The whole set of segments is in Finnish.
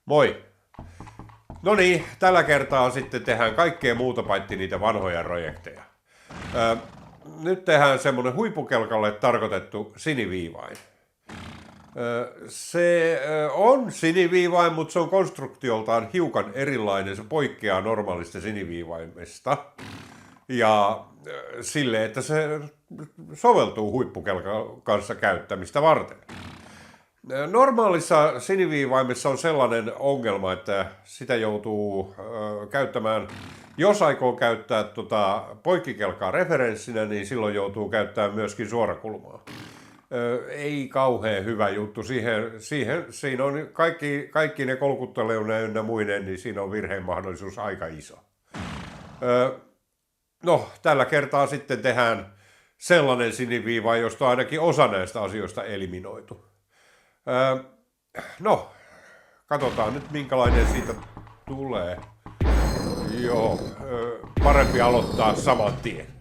Moi! No niin, tällä kertaa sitten tehdään kaikkea muuta paitsi niitä vanhoja projekteja. Nyt tehdään semmonen huippukelkalle tarkoitettu siniviivain. Se on siniviivain, mutta se on konstruktioltaan hiukan erilainen. Se poikkeaa normaalista siniviivaimesta. Ja sille, että se soveltuu huippukelkan kanssa käyttämistä varten. Normaalissa siniviivaimessa on sellainen ongelma, että sitä joutuu käyttämään, jos aikoo käyttää poikkikelkaa referenssinä, niin silloin joutuu käyttämään myöskin suorakulmaa. Ei kauhean hyvä juttu. Siinä on kaikki ne kolkutteleuna ynnä muinen, niin siinä on virheen mahdollisuus aika iso. No, tällä kertaa sitten tehdään sellainen siniviiva, josta ainakin osa näistä asioista eliminoitu. No, katsotaan nyt minkälainen siitä tulee. Joo, parempi aloittaa saman tien.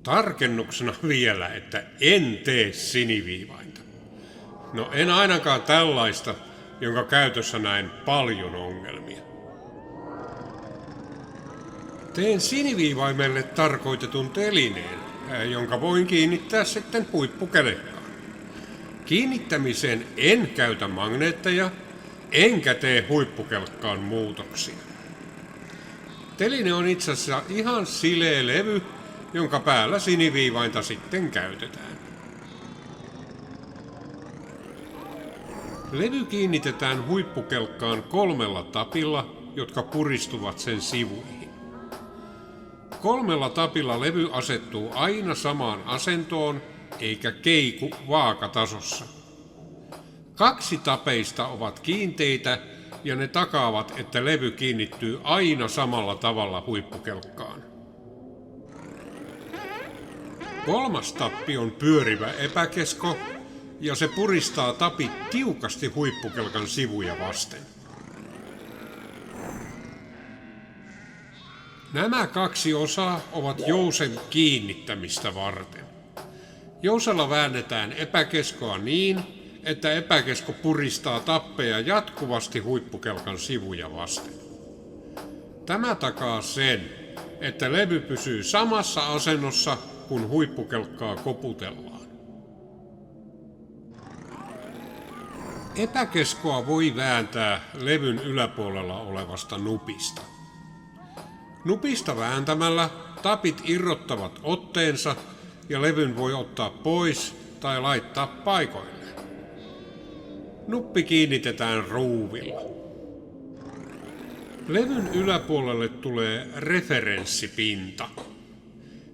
Tarkennuksena vielä, että en tee siniviivainta. No en ainakaan tällaista, jonka käytössä näen paljon ongelmia. Teen siniviivaimelle tarkoitetun telineen, jonka voin kiinnittää sitten huippukelekkaan. Kiinnittämiseen en käytä magneetteja, enkä tee huippukelkkaan muutoksia. Teline on itse asiassa ihan sileä levy, jonka päällä siniviivainta sitten käytetään. Levy kiinnitetään huippukelkkaan 3 tapilla, jotka puristuvat sen sivuihin. 3 tapilla levy asettuu aina samaan asentoon, eikä keiku vaakatasossa. 2 tapeista ovat kiinteitä ja ne takaavat, että levy kiinnittyy aina samalla tavalla huippukelkkaan. 3. tappi on pyörivä epäkesko ja se puristaa tapit tiukasti huippukelkan sivuja vasten. Nämä 2 osaa ovat jousen kiinnittämistä varten. Jousella väännetään epäkeskoa niin, että epäkesko puristaa tappeja jatkuvasti huippukelkan sivuja vasten. Tämä takaa sen, että levy pysyy samassa asennossa, kun huippukelkkaa koputellaan. Epäkeskoa voi vääntää levyn yläpuolella olevasta nupista. Nupista vääntämällä tapit irrottavat otteensa ja levyn voi ottaa pois tai laittaa paikoilleen. Nuppi kiinnitetään ruuvilla. Levyn yläpuolelle tulee referenssipinta.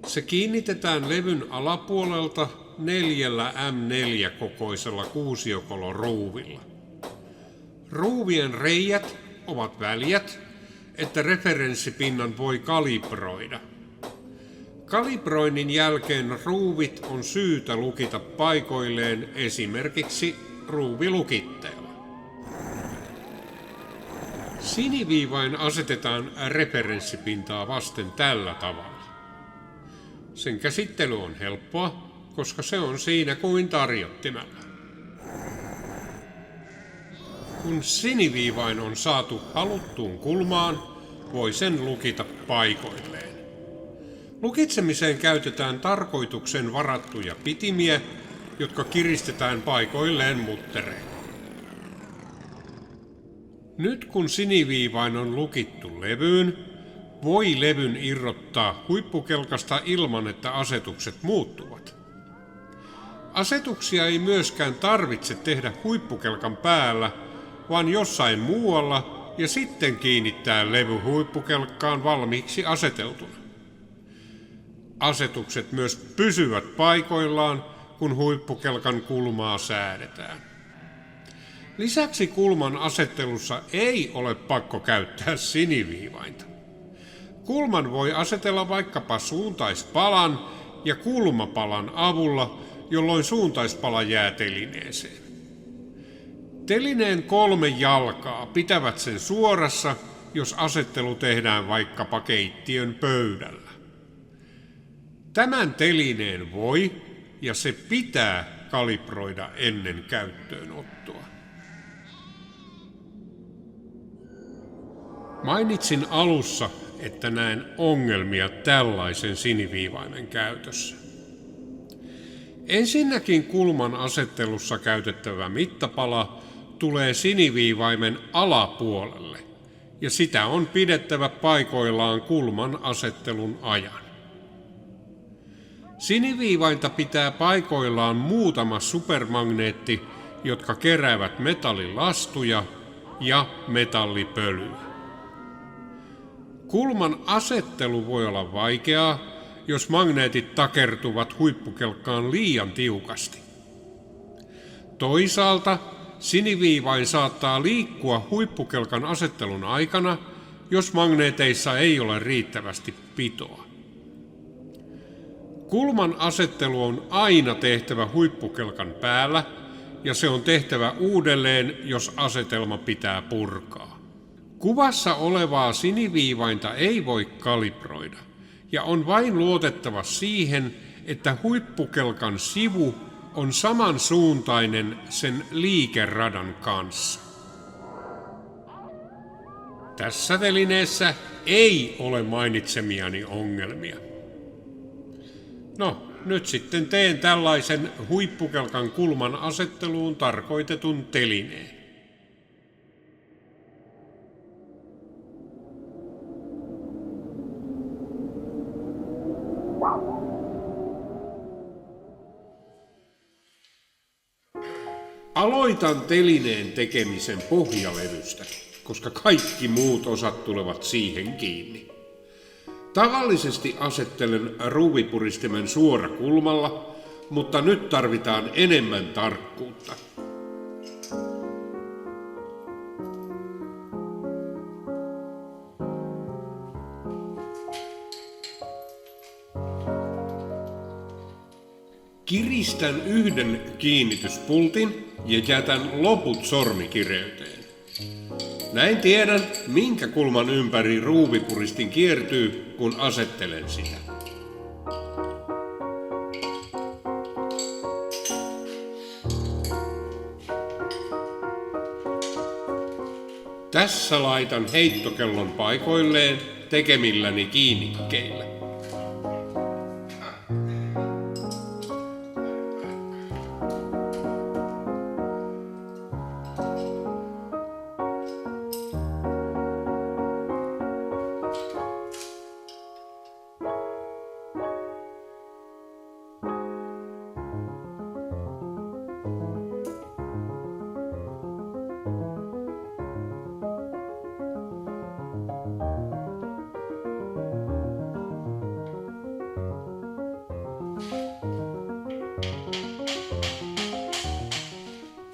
Se kiinnitetään levyn alapuolelta 4 M4-kokoisella kuusiokoloruuvilla. Ruuvien reijät ovat väljät, että referenssipinnan voi kalibroida. Kalibroinnin jälkeen ruuvit on syytä lukita paikoilleen esimerkiksi ruuvilukitteella. Siniviivain asetetaan referenssipintaa vasten tällä tavalla. Sen käsittely on helppoa, koska se on siinä kuin tarjottimella. Kun siniviivain on saatu haluttuun kulmaan, voi sen lukita paikoilleen. Lukitsemiseen käytetään tarkoituksen varattuja pitimiä, jotka kiristetään paikoilleen muttereen. Nyt kun siniviivain on lukittu levyyn, voi levyn irrottaa huippukelkasta ilman, että asetukset muuttuvat. Asetuksia ei myöskään tarvitse tehdä huippukelkan päällä, vaan jossain muualla ja sitten kiinnittää levy huippukelkkaan valmiiksi aseteltuna. Asetukset myös pysyvät paikoillaan, kun huippukelkan kulmaa säädetään. Lisäksi kulman asettelussa ei ole pakko käyttää siniviivainta. Kulman voi asetella vaikkapa suuntaispalan ja kulmapalan avulla, jolloin suuntaispala jää telineeseen. telineen 3 jalkaa pitävät sen suorassa, jos asettelu tehdään vaikkapa keittiön pöydällä. Tämän telineen voi ja se pitää kalibroida ennen käyttöönottoa. Mainitsin alussa, että näen ongelmia tällaisen siniviivaimen käytössä. Ensinnäkin kulman asettelussa käytettävä mittapala tulee siniviivaimen alapuolelle, ja sitä on pidettävä paikoillaan kulman asettelun ajan. Siniviivainta pitää paikoillaan muutama supermagneetti, jotka keräävät metallilastuja ja metallipölyä. Kulman asettelu voi olla vaikeaa, jos magneetit takertuvat huippukelkkaan liian tiukasti. Toisaalta siniviivain saattaa liikkua huippukelkan asettelun aikana, jos magneeteissa ei ole riittävästi pitoa. Kulman asettelu on aina tehtävä huippukelkan päällä, ja se on tehtävä uudelleen, jos asetelma pitää purkaa. Kuvassa olevaa siniviivainta ei voi kalibroida, ja on vain luotettava siihen, että huippukelkan sivu on samansuuntainen sen liikeradan kanssa. Tässä telineessä ei ole mainitsemiani ongelmia. No, nyt sitten teen tällaisen huippukelkan kulman asetteluun tarkoitetun telineen. Aloitan telineen tekemisen pohjalevystä, koska kaikki muut osat tulevat siihen kiinni. Tavallisesti asettelen ruuvipuristimen suorakulmalla, mutta nyt tarvitaan enemmän tarkkuutta. Kiristän yhden kiinnityspultin ja jätän loput sormikireyteen. Näin tiedän, minkä kulman ympäri ruuvipuristin kiertyy, kun asettelen sitä. Tässä laitan heittokellon paikoilleen tekemilläni kiinnikkeillä.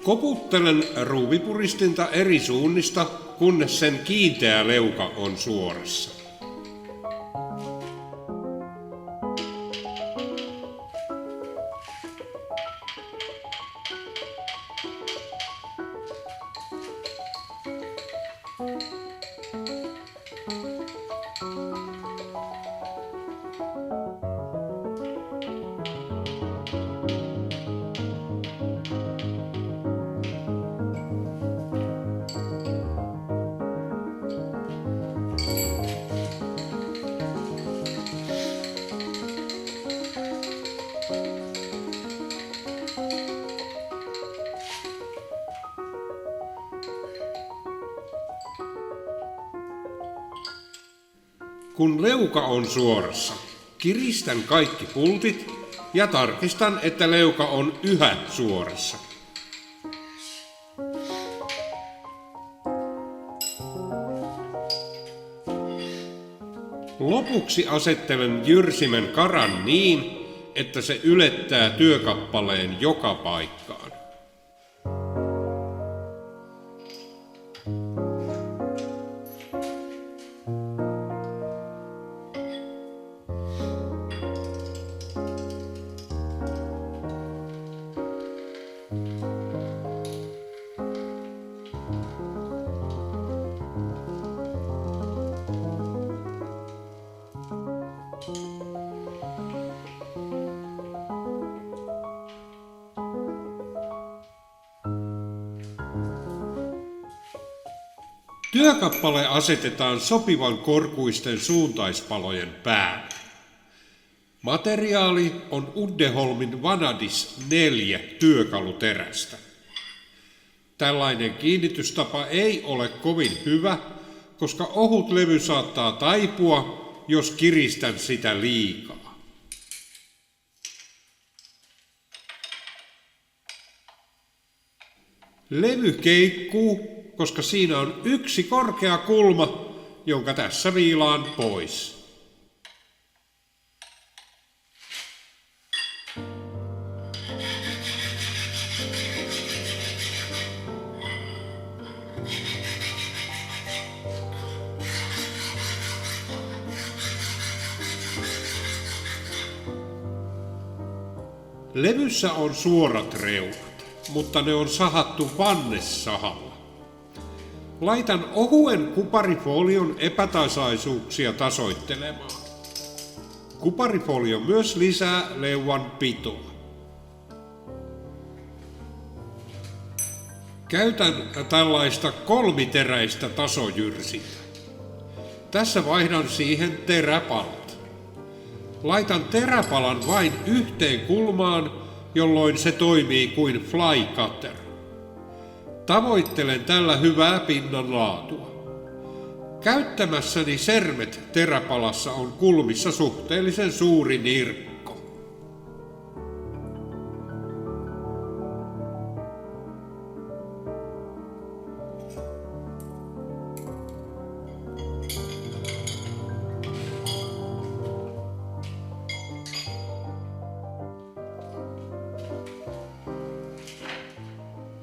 Koputtelen ruuvipuristinta eri suunnista, kunnes sen kiinteä leuka on suorassa. Kun leuka on suorassa, kiristän kaikki pultit ja tarkistan, että leuka on yhä suorassa. Lopuksi asettelen jyrsimen karan niin, että se ylettää työkappaleen joka paikkaan. Työkappale asetetaan sopivan korkuisten suuntaispalojen päälle. Materiaali on Uddeholmin Vanadis 4 työkaluterästä. Tällainen kiinnitystapa ei ole kovin hyvä, koska ohut levy saattaa taipua, jos kiristän sitä liikaa. Levy keikkuu, koska siinä on yksi korkea kulma, jonka tässä viilaan pois. Levyssä on suorat reunat, mutta ne on sahattu vannesahalla. Laitan ohuen kuparifolion epätasaisuuksia tasoittelemaan. Kuparifolio myös lisää leuan pitoa. Käytän tällaista kolmiteräistä tasojyrsintä. Tässä vaihdan siihen teräpalat. Laitan teräpalan vain yhteen kulmaan, jolloin se toimii kuin fly cutter. Tavoittelen tällä hyvää pinnan laatua. Käyttämässäni sermet teräpalassa on kulmissa suhteellisen suuri nirkko.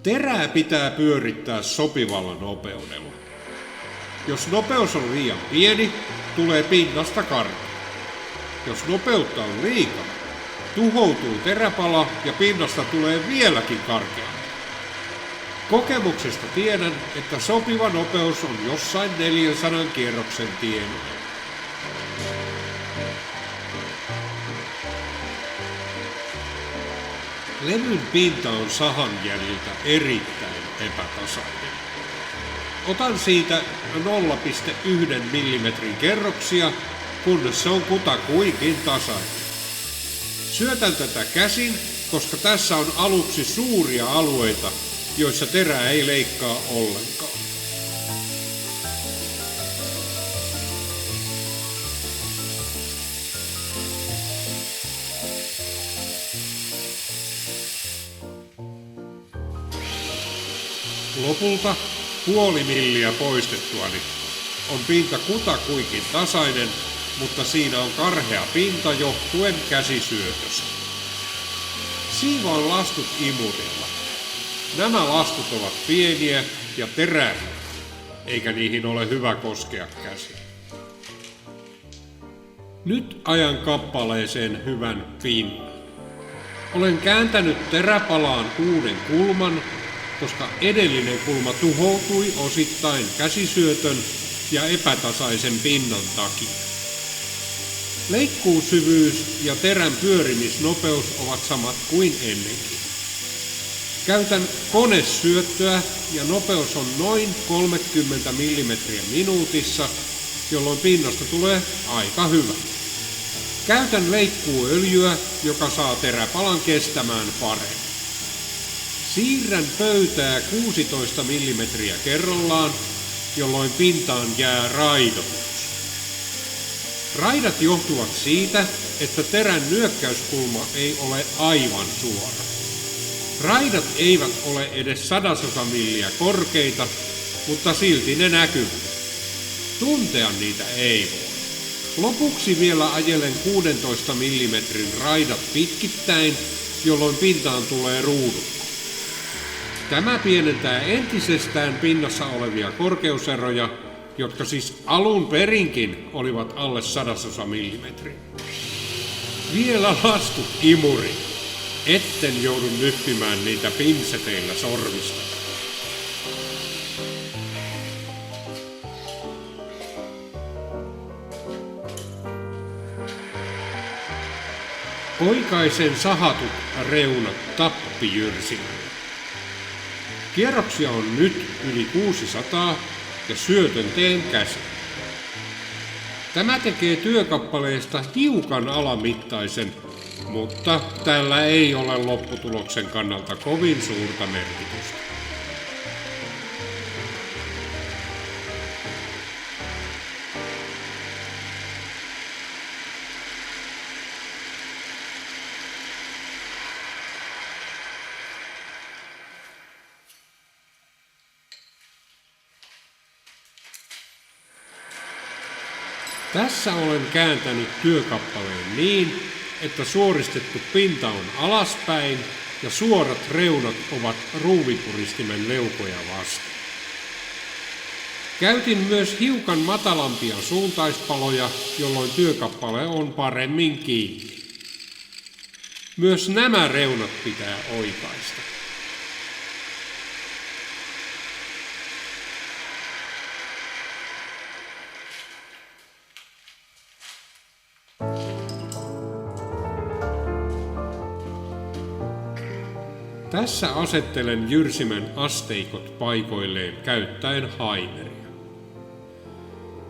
Terää pitää pyörittää sopivalla nopeudella. Jos nopeus on liian pieni, tulee pinnasta karkea. Jos nopeutta on liikaa, tuhoutuu teräpala ja pinnasta tulee vieläkin karkeampi. Kokemuksesta tiedän, että sopiva nopeus on jossain 400 kierroksen tienoilla. Levyn pinta on sahan jäljiltä erittäin epätasainen. Otan siitä 0,1 mm kerroksia, kunnes se on kutakuinkin tasainen. Syötän tätä käsin, koska tässä on aluksi suuria alueita, joissa terä ei leikkaa ollenkaan. Lopulta puoli milliä poistettuani on pinta kutakuinkin tasainen, mutta siinä on karhea pinta johtuen käsisyötöstä. Siivoan lastut imurilla. Nämä lastut ovat pieniä ja teräviä, eikä niihin ole hyvä koskea käsiä. Nyt ajan kappaleeseen hyvän pinnan. Olen kääntänyt teräpalaan uuden kulman, koska edellinen kulma tuhoutui osittain käsisyötön ja epätasaisen pinnan takia. Leikkuusyvyys ja terän pyörimisnopeus ovat samat kuin ennenkin. Käytän konesyöttöä ja nopeus on noin 30 mm minuutissa, jolloin pinnasta tulee aika hyvä. Käytän leikkuuöljyä, joka saa teräpalan kestämään paremmin. Siirrän pöytää 16 mm kerrallaan, jolloin pintaan jää raidotus. Raidat johtuvat siitä, että terän nyökkäyskulma ei ole aivan suora. Raidat eivät ole edes 100 milliä korkeita, mutta silti ne näkyvät. Tuntea niitä ei voi. Lopuksi vielä ajelen 16 mm raidat pitkittäin, jolloin pintaan tulee ruudukko. Tämä pienentää entisestään pinnassa olevia korkeuseroja, jotka siis alun perinkin olivat alle 100 mm. Vielä lastut imuriin, etten joudu nyppimään niitä pinseteillä sormista. Oikaisen sahatut reunat tappijyrsinällä. Kierroksia on nyt yli 600 ja syötön teen käsin. Tämä tekee työkappaleesta hiukan alamittaisen, mutta tällä ei ole lopputuloksen kannalta kovin suurta merkitystä. Tässä olen kääntänyt työkappaleen niin, että suoristettu pinta on alaspäin ja suorat reunat ovat ruuvipuristimen leukoja vasten. Käytin myös hiukan matalampia suuntaispaloja, jolloin työkappale on paremmin kiinni. Myös nämä reunat pitää oikaista. Tässä asettelen jyrsimen asteikot paikoilleen käyttäen haimeria.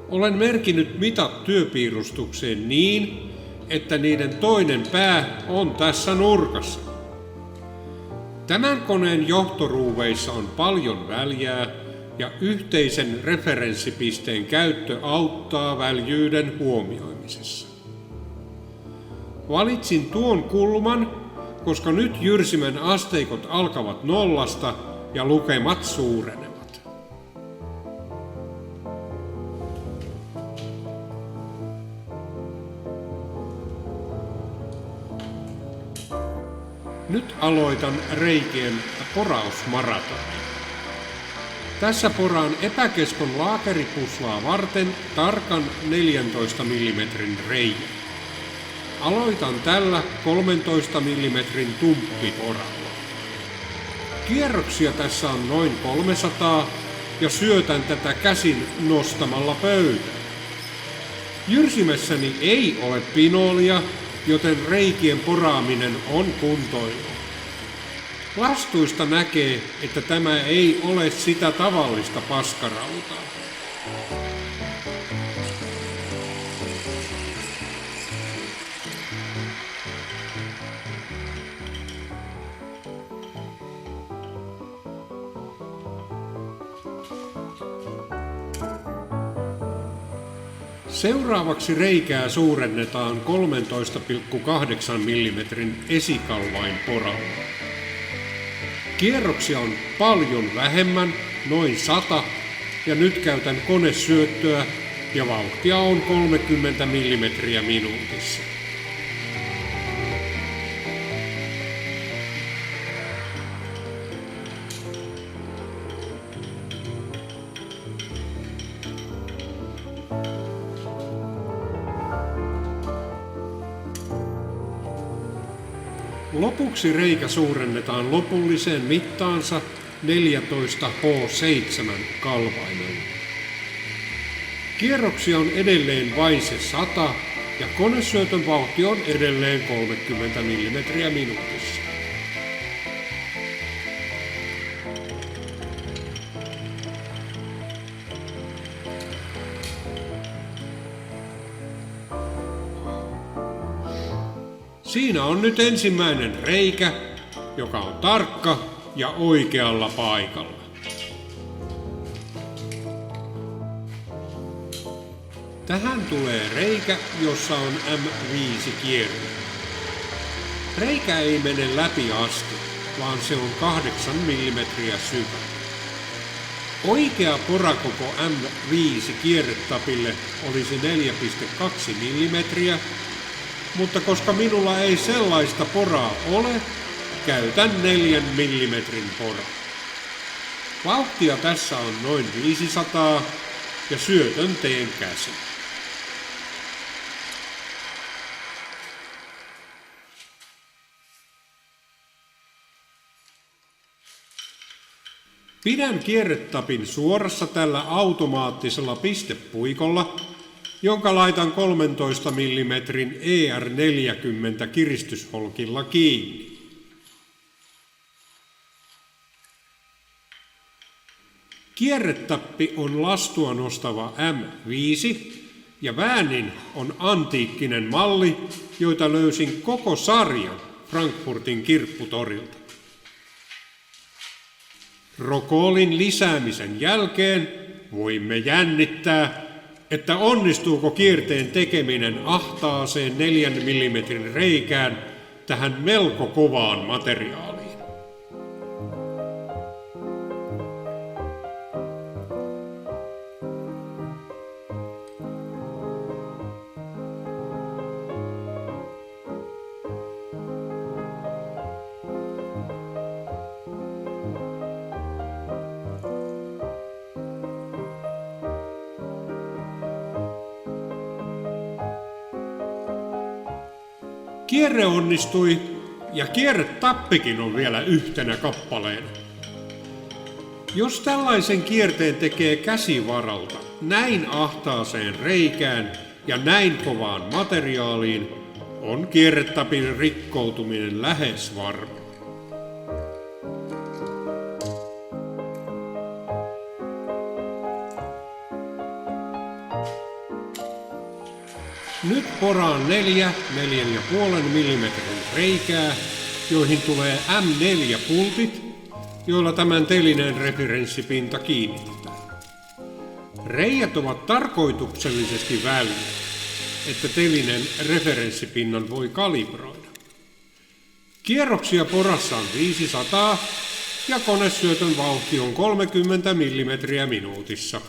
Olen merkinnyt mitat työpiirustukseen niin, että niiden toinen pää on tässä nurkassa. Tämän koneen johtoruuveissa on paljon väljää ja yhteisen referenssipisteen käyttö auttaa väljyyden huomioimisessa. Valitsin tuon kulman, koska nyt jyrsimen asteikot alkavat nollasta ja lukemat suurenevat. Nyt aloitan reikien porausmaratonin. Tässä poraan epäkeskon laakeripuslaa varten tarkan 14 mm reiän. Aloitan tällä 13 mm tumppiporalla. Kierroksia tässä on noin 300 ja syötän tätä käsin nostamalla pöytään. Jyrsimessäni ei ole pinoolia, joten reikien poraaminen on kuntoilua. Lastuista näkee, että tämä ei ole sitä tavallista paskarautaa. Seuraavaksi reikää suurennetaan 13,8 mm esikalvain poralla. Kierroksia on paljon vähemmän, noin 100, ja nyt käytän konesyöttöä ja vauhtia on 30 mm minuutissa. Lopuksi reikä suurennetaan lopulliseen mittaansa 14H7 kalvaimella. Kierroksia on edelleen vain se 100 ja konesyötön vauhti on edelleen 30 mm minuutissa. Siinä on nyt ensimmäinen reikä, joka on tarkka ja oikealla paikalla. Tähän tulee reikä, jossa on M5 kierre. Reikä ei mene läpi asti, vaan se on 8 mm syvä. Oikea porakoko M5 kierretapille olisi 4,2 mm, mutta koska minulla ei sellaista poraa ole, käytän 4 mm poraa. Vauhtia tässä on noin 500 ja syötön teen käsin. Pidän kierretapin suorassa tällä automaattisella pistepuikolla, jonka laitan 13 mm ER40 kiristysholkilla kiinni. Kierretappi on lastua nostava M5 ja väänin on antiikkinen malli, joita löysin koko sarjan Frankfurtin kirpputorilta. Rokoolin lisäämisen jälkeen voimme jännittää, että onnistuuko kierteen tekeminen ahtaaseen 4 mm reikään tähän melko kovaan materiaaliin. Kierre onnistui ja kierretappikin on vielä yhtenä kappaleena. Jos tällaisen kierteen tekee käsivaralta näin ahtaaseen reikään ja näin kovaan materiaaliin, on kierretapin rikkoutuminen lähes varma. Nyt poraan 4,5 mm reikää, joihin tulee M4-pultit, joilla tämän telineen referenssipinta kiinnitetään. Reiät ovat tarkoituksellisesti väliä, että telinen referenssipinnan voi kalibroida. Kierroksia porassa on 500 ja konesyötön vauhti on 30 mm minuutissa.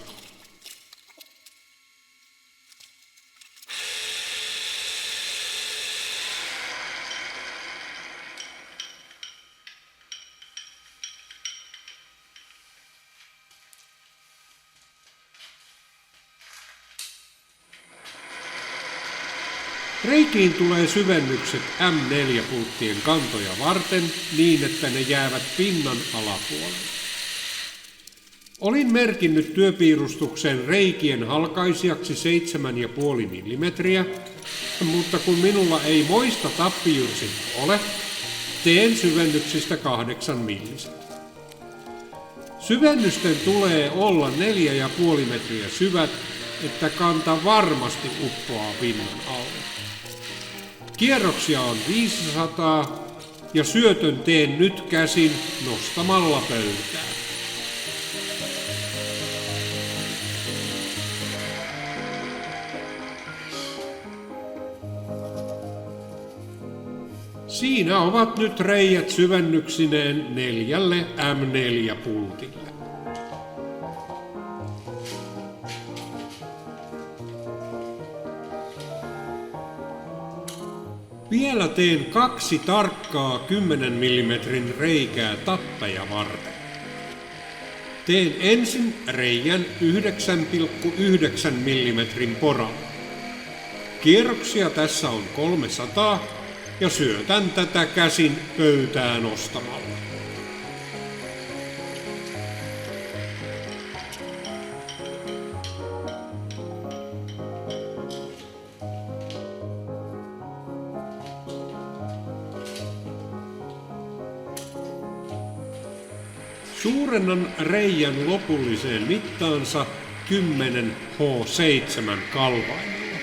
Reikiin tulee syvennykset M4-pulttien kantoja varten niin, että ne jäävät pinnan alapuolelle. Olin merkinnyt työpiirustukseen reikien halkaisijaksi 7,5 mm, mutta kun minulla ei moista tappijyrsit ole, teen syvennyksistä 8 milliset. Syvennysten tulee olla 4,5 metriä syvät, että kanta varmasti uppoaa pinnan alle. Kierroksia on 500 ja syötön teen nyt käsin nostamalla pöytää. Siinä ovat nyt reiät syvennyksineen 4 M4-pultille. Vielä teen 2 tarkkaa 10 mm reikää tappeja varten. Teen ensin reijän 9,9 mm poralla. Kierroksia tässä on 300 ja syötän tätä käsin pöytää nostamalla. Suurennan reijän lopulliseen mittaansa 10 H7 kalvaimella.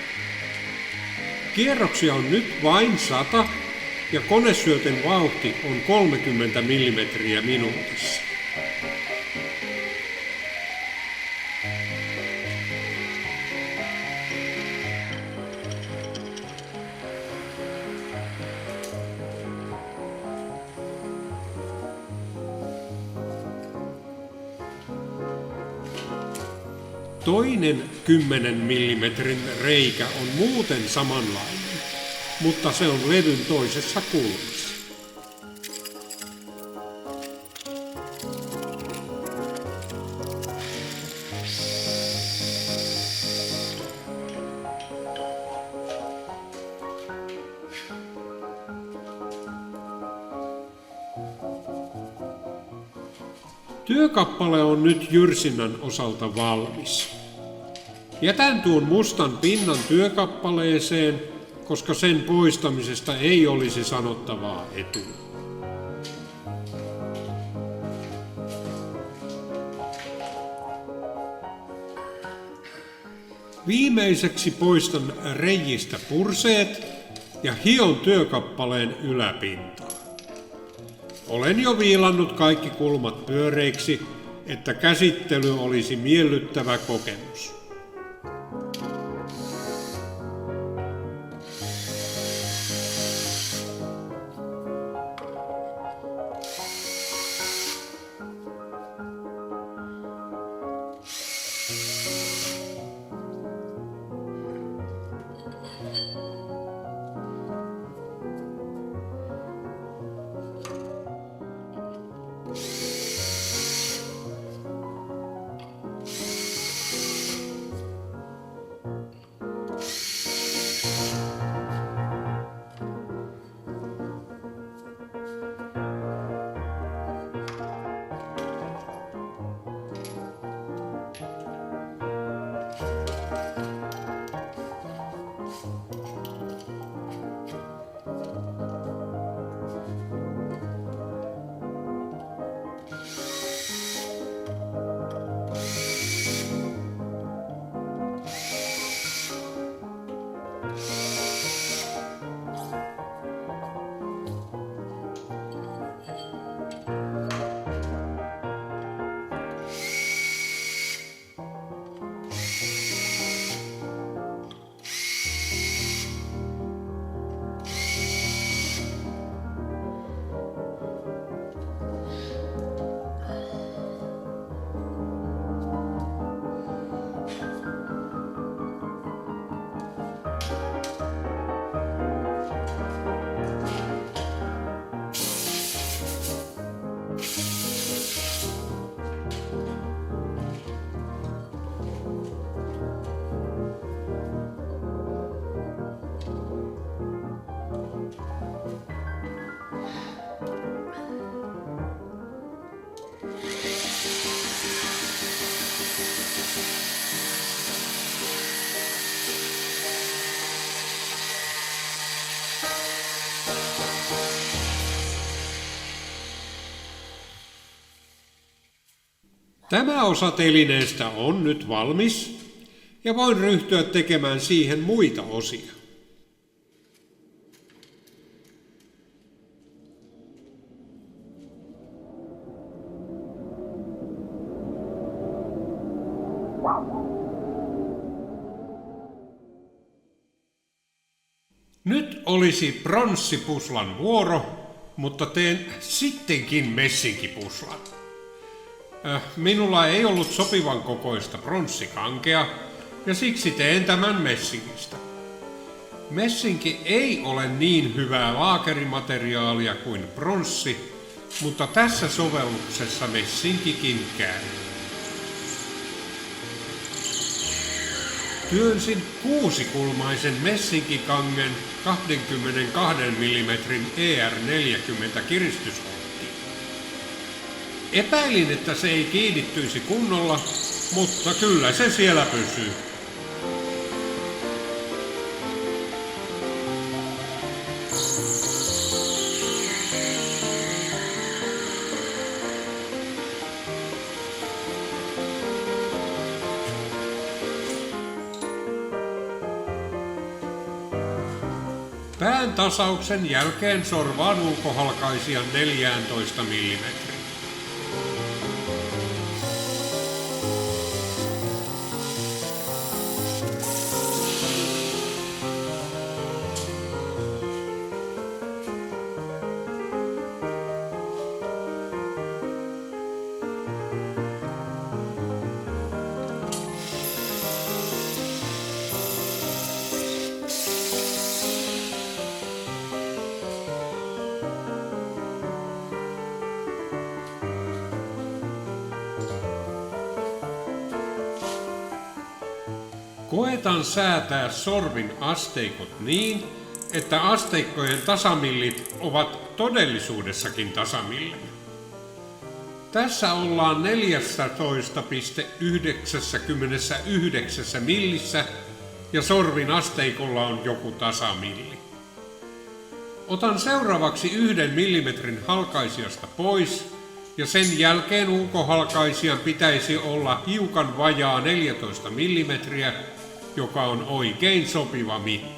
Kierroksia on nyt vain 100 ja konesyöten vauhti on 30 mm minuutissa. Toinen 10 mm reikä on muuten samanlainen, mutta se on levyn toisessa kulmassa. Työkappale on nyt jyrsinnän osalta valmis. Jätän tuon mustan pinnan työkappaleeseen, koska sen poistamisesta ei olisi sanottavaa etua. Viimeiseksi poistan reijistä purseet ja hion työkappaleen yläpintaa. Olen jo viilannut kaikki kulmat pyöreiksi, että käsittely olisi miellyttävä kokemus. Tämä osa telineestä on nyt valmis ja voin ryhtyä tekemään siihen muita osia. Nyt olisi pronssipuslan vuoro, mutta teen sittenkin messinkipuslan. Minulla ei ollut sopivan kokoista pronssikankea ja siksi teen tämän messingistä. Messinki ei ole niin hyvää laakerimateriaalia kuin pronssi, mutta tässä sovelluksessa messinkikin käy. Työnsin 6-kulmaisen messinkikangen 22 mm ER40 kiristysholkkiin. Epäilin, että se ei kiinnittyisi kunnolla, mutta kyllä se siellä pysyy. Pään tasauksen jälkeen sorvaan ulkohalkaisijan 14 mm. Koetan säätää sorvin asteikot niin, että asteikkojen tasamillit ovat todellisuudessakin tasamillejä. Tässä ollaan 14,99 millissä ja sorvin asteikolla on joku tasamilli. Otan seuraavaksi 1 millimetrin halkaisijasta pois ja sen jälkeen ulkohalkaisijan pitäisi olla hiukan vajaa 14 millimetriä joka on oikein sopiva mitta.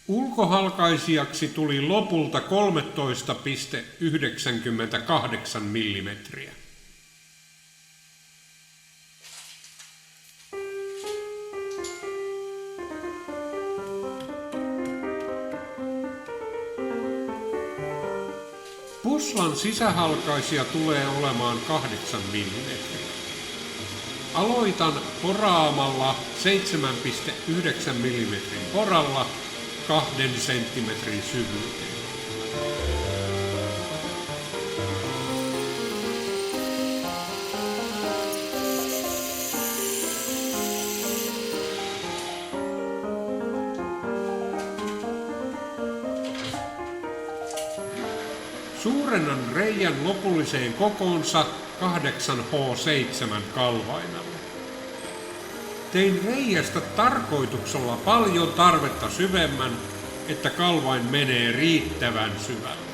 Ulkohalkaisijaksi tuli lopulta 13,98 millimetriä. Puslan sisähalkaisija tulee olemaan 8 millimetriä. Aloitan poraamalla 7,9 millimetrin poralla 2 senttimetrin syvyyteen. Suurennan reijän lopulliseen kokoonsa 8H7 kalvaimella. Tein reiästä tarkoituksella paljon tarvetta syvemmän, että kalvain menee riittävän syvälle.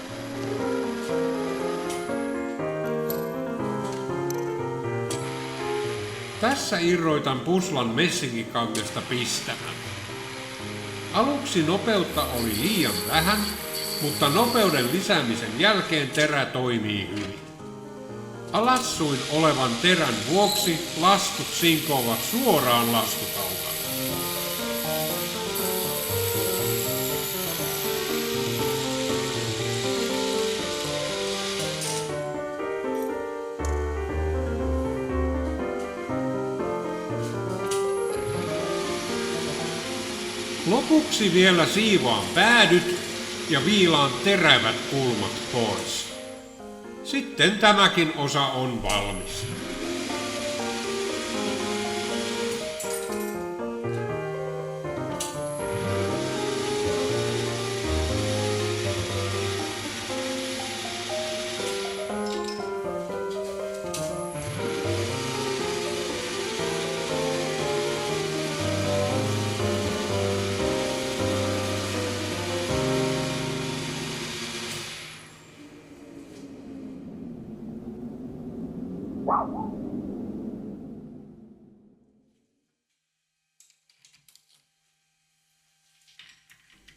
Tässä irroitan puslan messinkikangesta pistämään. Aluksi nopeutta oli liian vähän, mutta nopeuden lisäämisen jälkeen terä toimii hyvin. Alassuin olevan terän vuoksi lastut sinkoavat suoraan lastutaukalle. Lopuksi vielä siivaan päädyt ja viilaan terävät kulmat pois. Sitten tämäkin osa on valmis.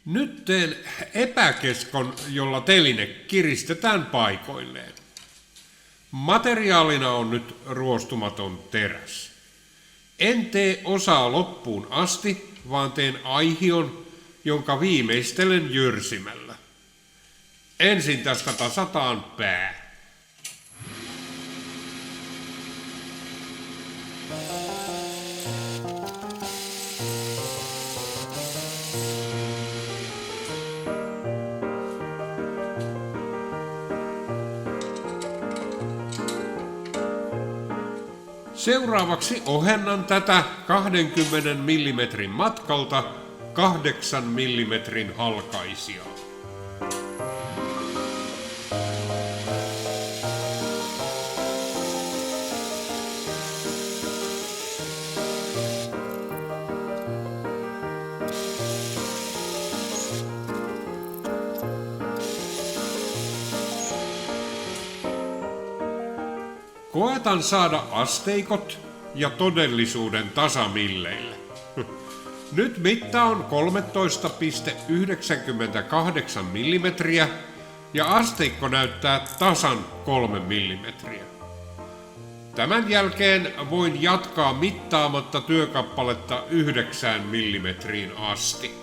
Nyt teen epäkeskon, jolla teline kiristetään paikoilleen. Materiaalina on nyt ruostumaton teräs. En tee osaa loppuun asti, vaan teen aihion, jonka viimeistelen jyrsimällä. Ensin tästä tasataan pää. Seuraavaksi ohennan tätä 20 mm matkalta 8 mm halkaisijaa. Koetan saada asteikot ja todellisuuden tasamilleille. Nyt mitta on 13,98 mm ja asteikko näyttää tasan 3 mm. Tämän jälkeen voin jatkaa mittaamatta työkappaletta 9 mm asti.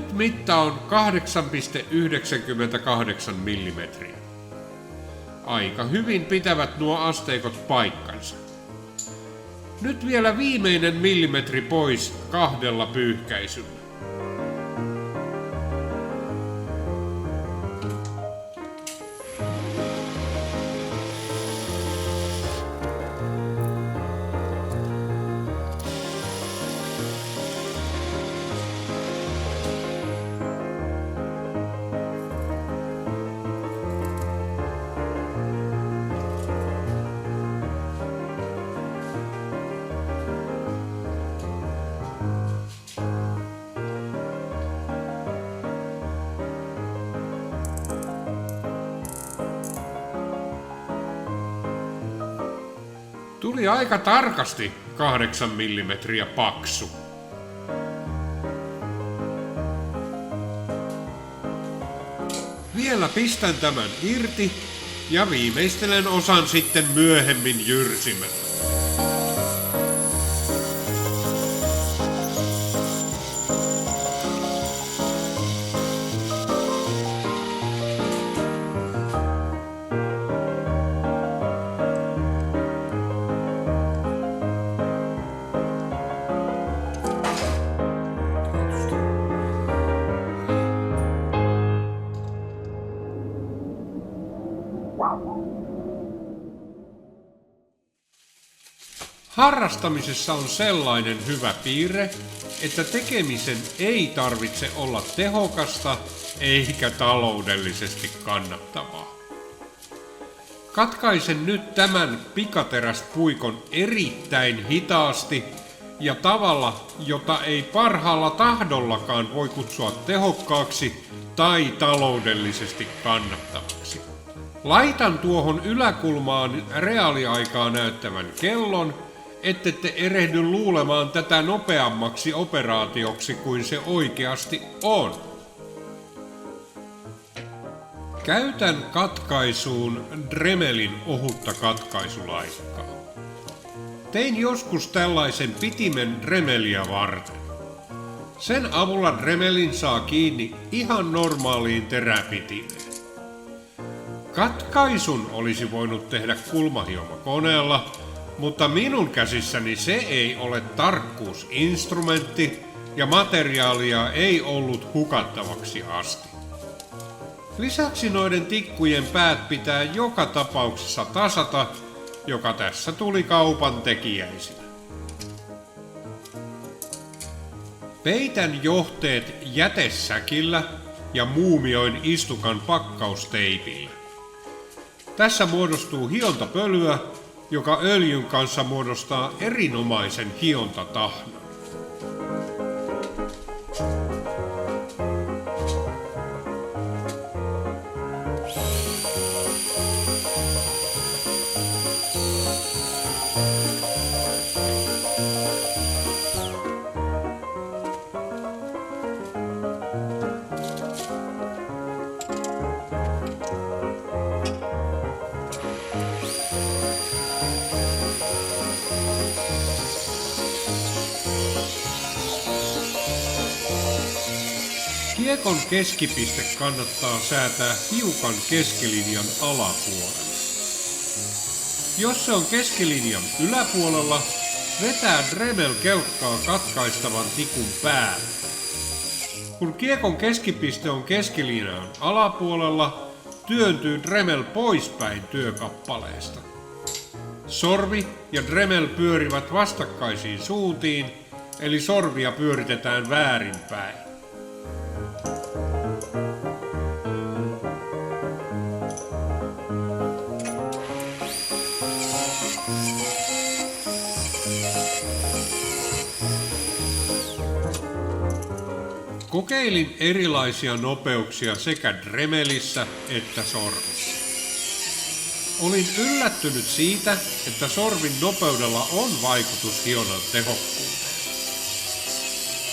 Nyt mitta on 8,98 mm. Aika hyvin pitävät nuo asteikot paikkansa. Nyt vielä viimeinen millimetri pois 2 pyyhkäisyllä. Tuli aika tarkasti 8 millimetriä paksu. Vielä pistän tämän irti ja viimeistelen osan sitten myöhemmin jyrsimällä. Harrastamisessa on sellainen hyvä piirre, että tekemisen ei tarvitse olla tehokasta eikä taloudellisesti kannattavaa. Katkaisen nyt tämän pikateräspuikon erittäin hitaasti ja tavalla, jota ei parhaalla tahdollakaan voi kutsua tehokkaaksi tai taloudellisesti kannattavaksi. Laitan tuohon yläkulmaan reaaliaikaa näyttävän kellon, ettette erehdy luulemaan tätä nopeammaksi operaatioksi kuin se oikeasti on. Käytän katkaisuun Dremelin ohutta katkaisulaikkaa. Tein joskus tällaisen pitimen Dremelia varten. Sen avulla Dremelin saa kiinni ihan normaaliin teräpitimeen. Katkaisun olisi voinut tehdä kulmahiomakoneella, mutta minun käsissäni se ei ole tarkkuusinstrumentti ja materiaalia ei ollut hukattavaksi asti. Lisäksi noiden tikkujen päät pitää joka tapauksessa tasata, joka tässä tuli kaupan tekijäisinä. Peitän johteet jätesäkillä ja muumioin istukan pakkausteipillä. Tässä muodostuu hiontapölyä, joka öljyn kanssa muodostaa erinomaisen hiontatahnan. Kiekon keskipiste kannattaa säätää hiukan keskilinjan alapuolelle. Jos se on keskilinjan yläpuolella, vetää Dremel kelkkaa katkaistavan tikun päälle. Kun kiekon keskipiste on keskilinjan alapuolella, työntyy Dremel poispäin työkappaleesta. Sorvi ja Dremel pyörivät vastakkaisiin suuntiin, eli sorvia pyöritetään väärinpäin. Kokeilin erilaisia nopeuksia sekä Dremelissä että sorvissa. Olin yllättynyt siitä, että sorvin nopeudella on vaikutus hionnan tehokkuuteen.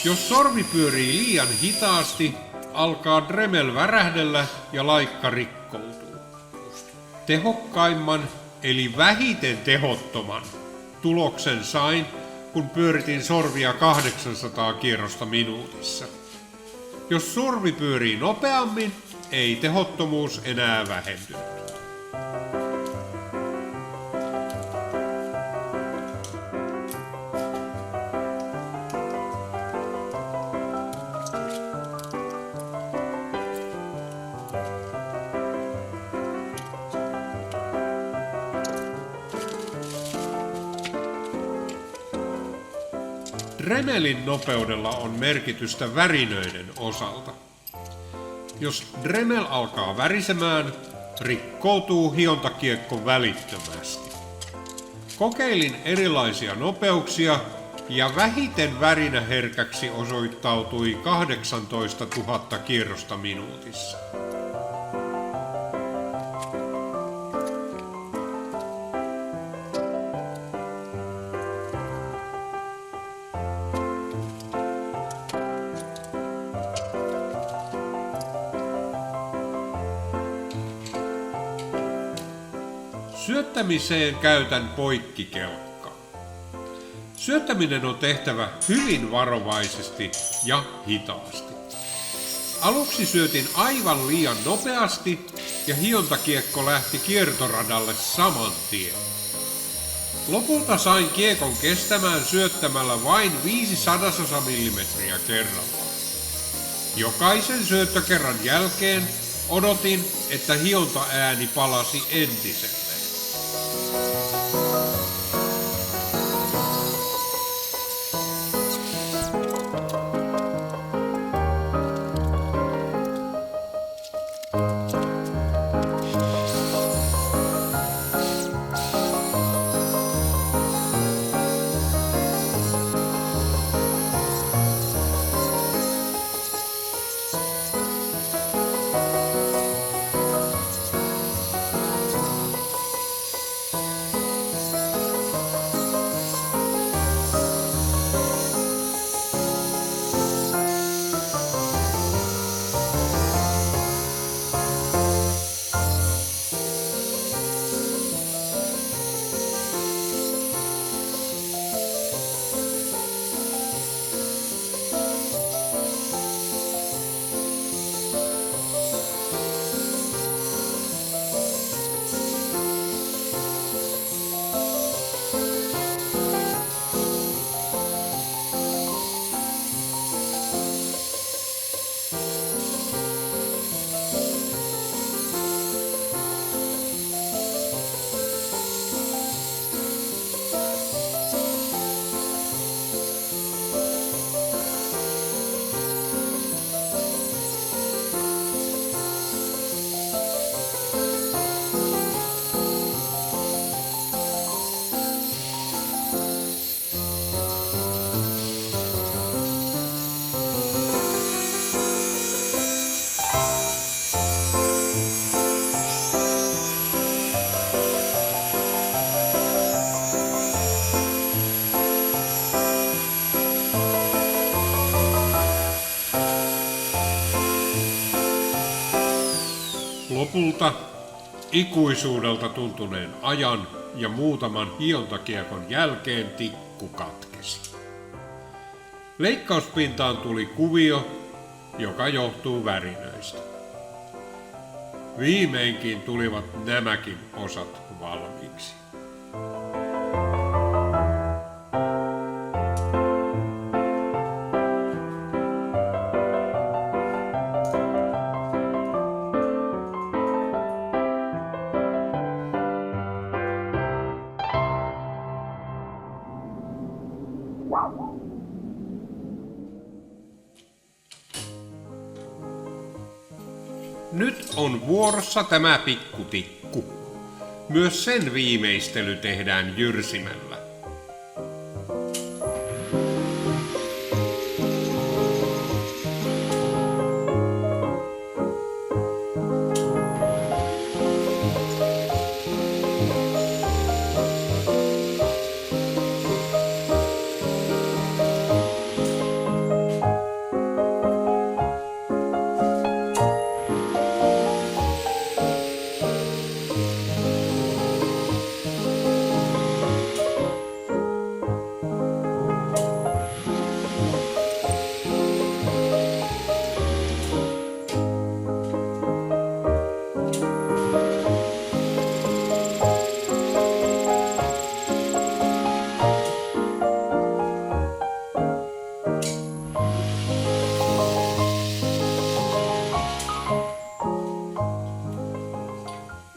Jos sorvi pyörii liian hitaasti, alkaa Dremel värähdellä ja laikka rikkoutuu. Tehokkaimman, eli vähiten tehottoman, tuloksen sain, kun pyöritin sorvia 800 kierrosta minuutissa. Jos survi pyörii nopeammin, ei tehottomuus enää vähenny. Dremelin nopeudella on merkitystä värinöiden osalta. Jos Dremel alkaa värisemään, rikkoutuu hiontakiekko välittömästi. Kokeilin erilaisia nopeuksia ja vähiten värinäherkäksi osoittautui 18 000 kierrosta minuutissa. Syöttämiseen käytän poikkikelkkaa. Syöttäminen on tehtävä hyvin varovaisesti ja hitaasti. Aluksi syötin aivan liian nopeasti ja hiontakiekko lähti kiertoradalle saman tien. Lopulta sain kiekon kestämään syöttämällä vain 0,05 millimetriä kerrallaan. Jokaisen syöttökerran jälkeen odotin, että hiontaääni palasi entiselleen. Lopulta ikuisuudelta tuntuneen ajan ja muutaman hiontakiekon jälkeen tikku katkesi. Leikkauspintaan tuli kuvio, joka johtuu värinöistä. Viimeinkin tulivat nämäkin osat valmiiksi. Nyt on vuorossa tämä pikkutikku. Myös sen viimeistely tehdään jyrsimällä.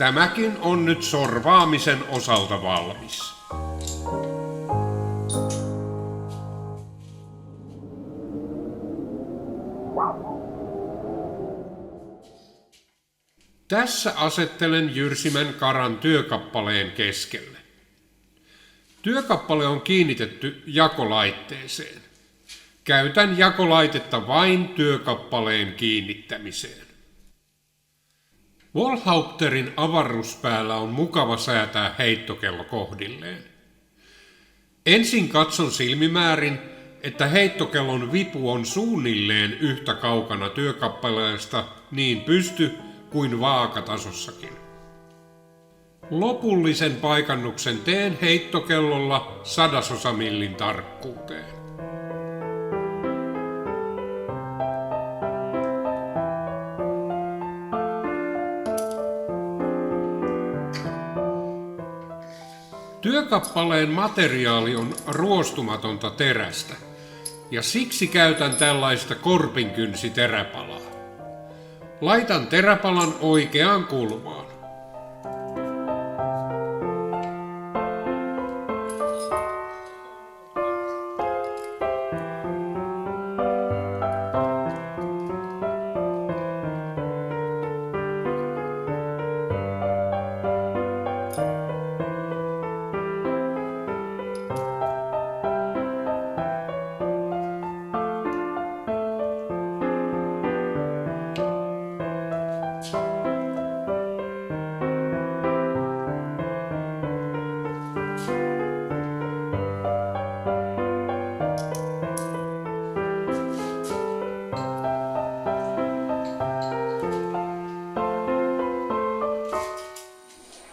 Tämäkin on nyt sorvaamisen osalta valmis. Tässä asettelen jyrsimän karan työkappaleen keskelle. Työkappale on kiinnitetty jakolaitteeseen. Käytän jakolaitetta vain työkappaleen kiinnittämiseen. Wallhaupterin avaruuspäällä on mukava säätää heittokello kohdilleen. Ensin katson silmimäärin, että heittokellon vipu on suunnilleen yhtä kaukana työkappaleesta niin pysty kuin vaakatasossakin. Lopullisen paikannuksen teen heittokellolla 100 millin tarkkuuteen. Työkappaleen materiaali on ruostumatonta terästä ja siksi käytän tällaista korpinkynsiteräpalaa. Laitan teräpalan oikeaan kulmaan.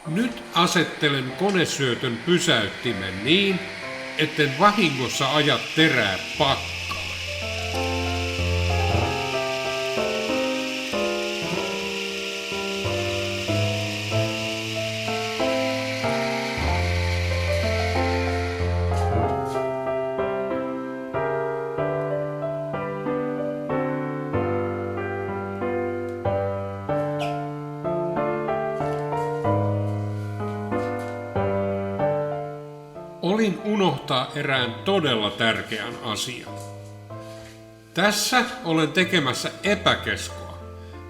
Nyt asettelen konesyötön pysäyttimen niin, etten vahingossa aja terää pakkaan. Olin unohtaa erään todella tärkeän asian. Tässä olen tekemässä epäkeskoa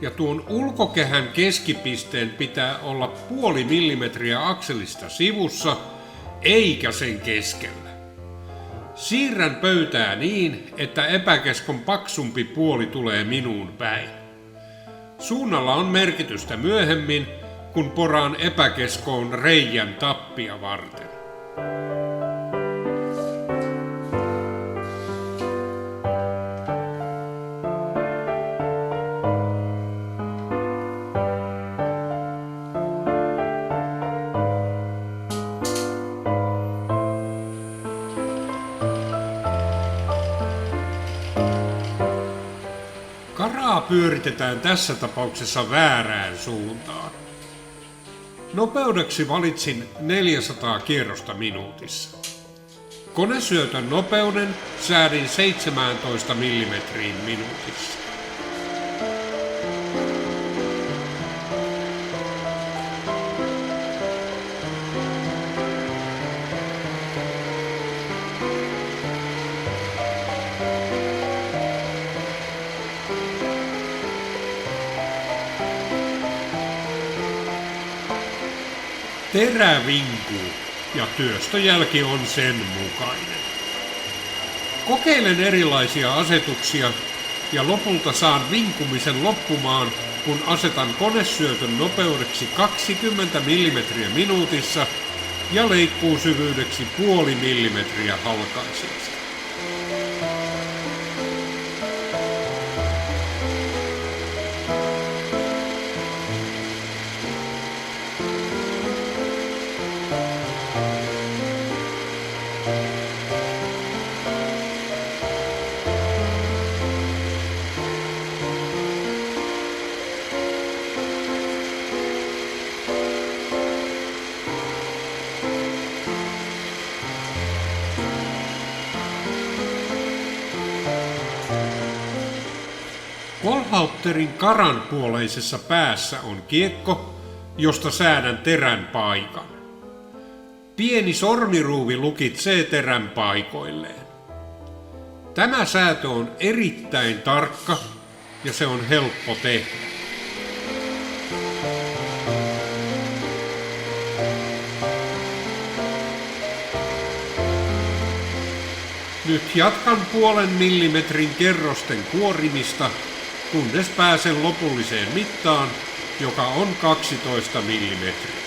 ja tuon ulkokehän keskipisteen pitää olla 0,5 millimetriä akselista sivussa eikä sen keskellä. Siirrän pöytää niin, että epäkeskon paksumpi puoli tulee minuun päin. Suunnalla on merkitystä myöhemmin, kun poraan epäkeskoon reijän tappia varten. Karaa pyöritetään tässä tapauksessa väärään suuntaan. Nopeudeksi valitsin 400 kierrosta minuutissa. Konesyötön nopeuden säädin 17 millimetriin minuutissa. Terä vinkuu ja työstöjälki on sen mukainen. Kokeilen erilaisia asetuksia ja lopulta saan vinkumisen loppumaan, kun asetan konesyötön nopeudeksi 20 millimetriä minuutissa ja leikkuusyvyydeksi 0,5 millimetriä halkaisijaksi. Wallhaupterin karanpuoleisessa päässä on kiekko, josta säädän terän paikan. Pieni sormiruuvi lukitsee terän paikoilleen. Tämä säätö on erittäin tarkka ja se on helppo tehdä. Nyt jatkan 0,5 millimetrin kerrosten kuorimista, kunnes pääsen lopulliseen mittaan, joka on 12 millimetriä.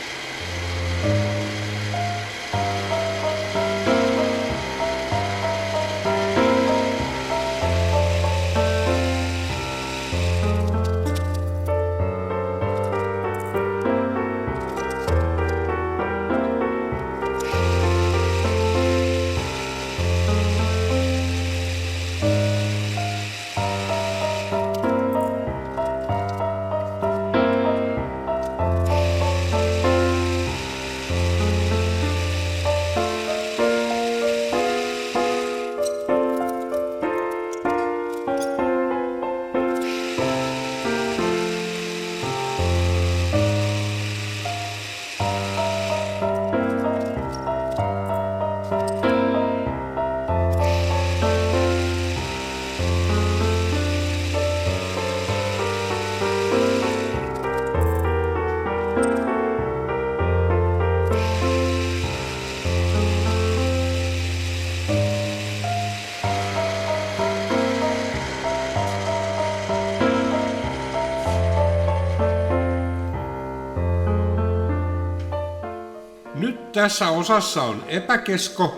Nyt tässä osassa on epäkesko,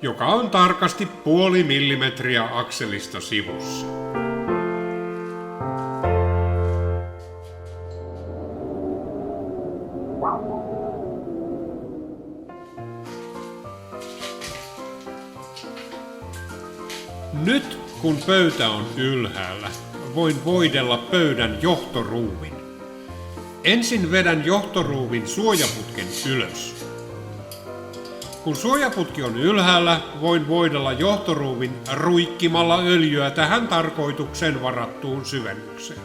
joka on tarkasti 0,5 millimetriä akselista sivussa. Nyt kun pöytä on ylhäällä, voin voidella pöydän johtoruuvin. Ensin vedän johtoruuvin suojaputken ylös. Kun suojaputki on ylhäällä, voin voidella johtoruuvin ruikkimalla öljyä tähän tarkoitukseen varattuun syvennykseen.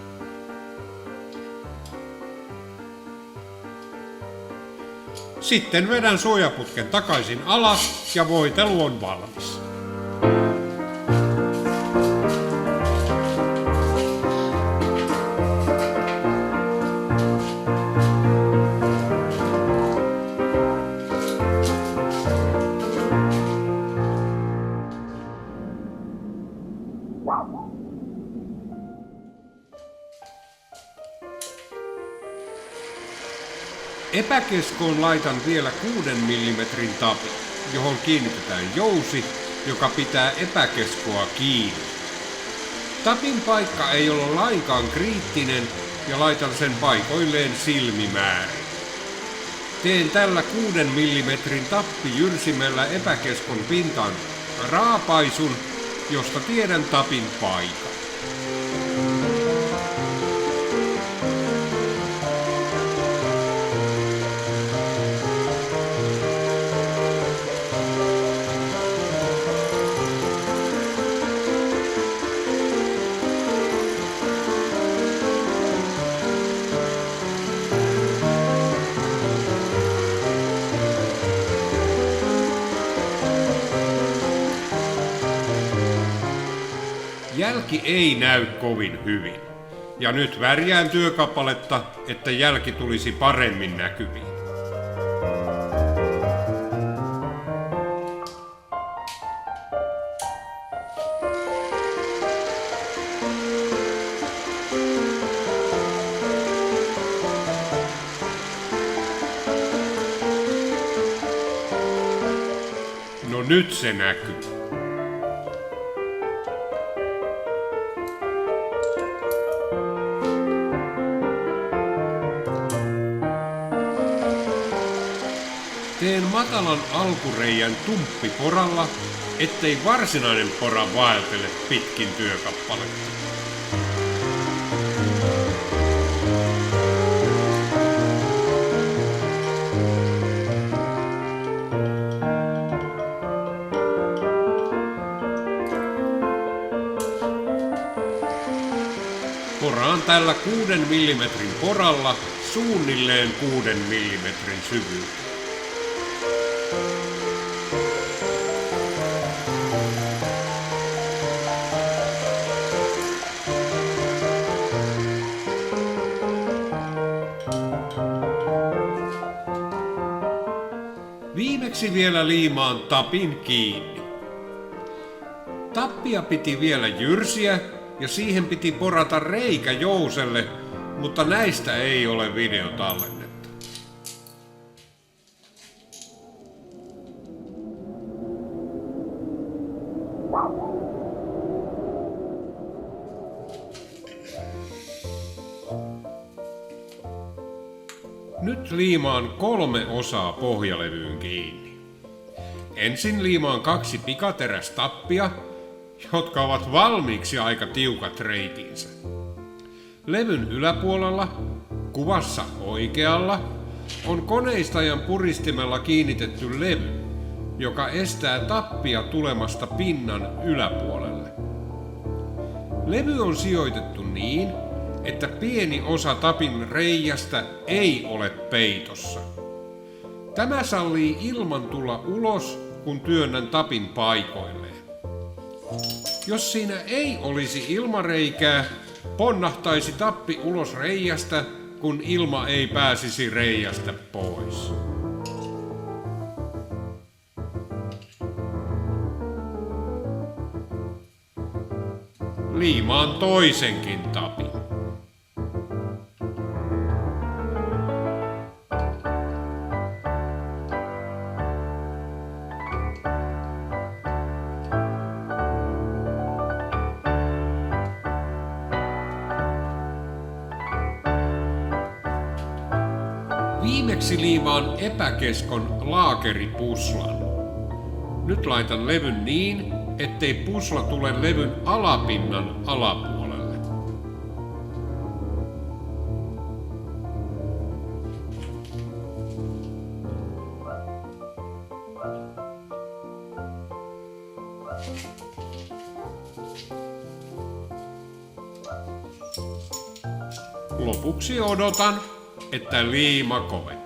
Sitten vedän suojaputken takaisin alas ja voitelu on valmis. Epäkeskoon laitan vielä 6 millimetrin tapin, johon kiinnitetään jousi, joka pitää epäkeskoa kiinni. Tapin paikka ei ole lainkaan kriittinen ja laitan sen paikoilleen silmimäärin. Teen tällä 6 millimetrin tappijyrsimellä epäkeskon pintaan raapaisun, josta tiedän tapin paikan. Jälki ei näy kovin hyvin, ja nyt värjään työkappaletta, että jälki tulisi paremmin näkyviin. No nyt se näkyy. Teen matalan alkureijän tumppiporalla, ettei varsinainen pora vaeltele pitkin työkappaletta. Poraan tällä 6 millimetrin poralla suunnilleen 6 millimetrin syvyyteen. Viimeksi vielä liimaan tapin kiinni. Tappia piti vielä jyrsiä ja siihen piti porata reikä jouselle, mutta näistä ei ole videotallennetta. Nyt liimaan 3 osaa pohjalevyyn kiinni. Ensin liimaan 2 pikaterästappia, jotka ovat valmiiksi aika tiukat reikinsä. Levyn yläpuolella, kuvassa oikealla, on koneistajan puristimella kiinnitetty levy, joka estää tappia tulemasta pinnan yläpuolelle. Levy on sijoitettu niin, että pieni osa tapin reiästä ei ole peitossa. Tämä sallii ilman tulla ulos, kun työnnän tapin paikoilleen. Jos siinä ei olisi ilmareikää, ponnahtaisi tappi ulos reiästä, kun ilma ei pääsisi reiästä pois. Liimaan toisenkin tapin. Viimeksi liimaan epäkeskon laakeripuslan. Nyt laitan levyn niin, ettei pusla tule levyn alapinnan alapuolelle. Lopuksi odotan, että liima kovettuu.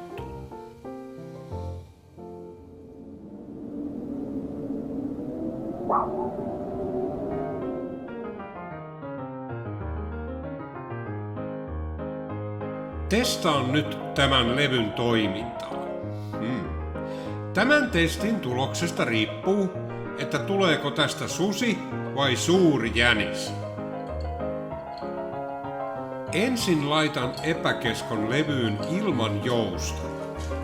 Testaan nyt tämän levyn toimintaa. Tämän testin tuloksesta riippuu, että tuleeko tästä susi vai suuri jänis. Ensin laitan epäkeskon levyyn ilman jousta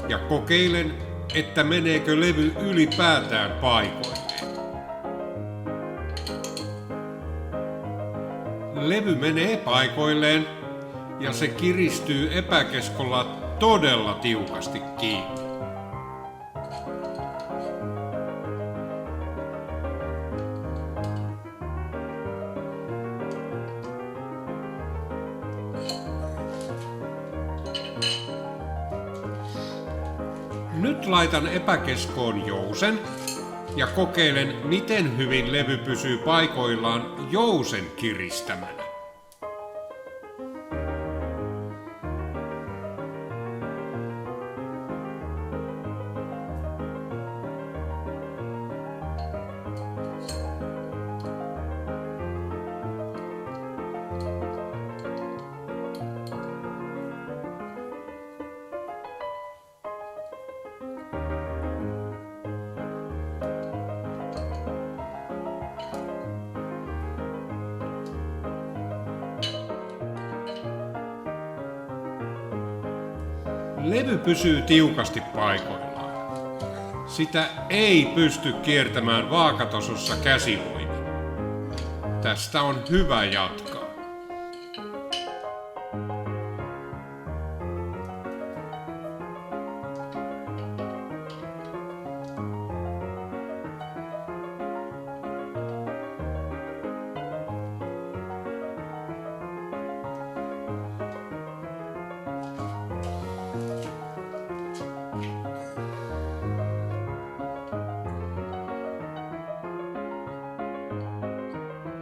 ja kokeilen, että meneekö levy ylipäätään paikoilleen. Levy menee paikoilleen ja se kiristyy epäkeskolla todella tiukasti kiinni. Nyt laitan epäkeskoon jousen ja kokeilen, miten hyvin levy pysyy paikoillaan jousen kiristämänä. Levy pysyy tiukasti paikoillaan. Sitä ei pysty kiertämään vaakatasossa käsivoimin. Tästä on hyvä jatkaa.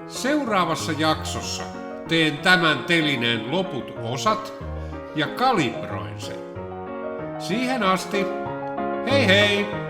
Seuraavassa jaksossa teen tämän telineen loput osat ja kalibroin sen. Siihen asti, hei hei!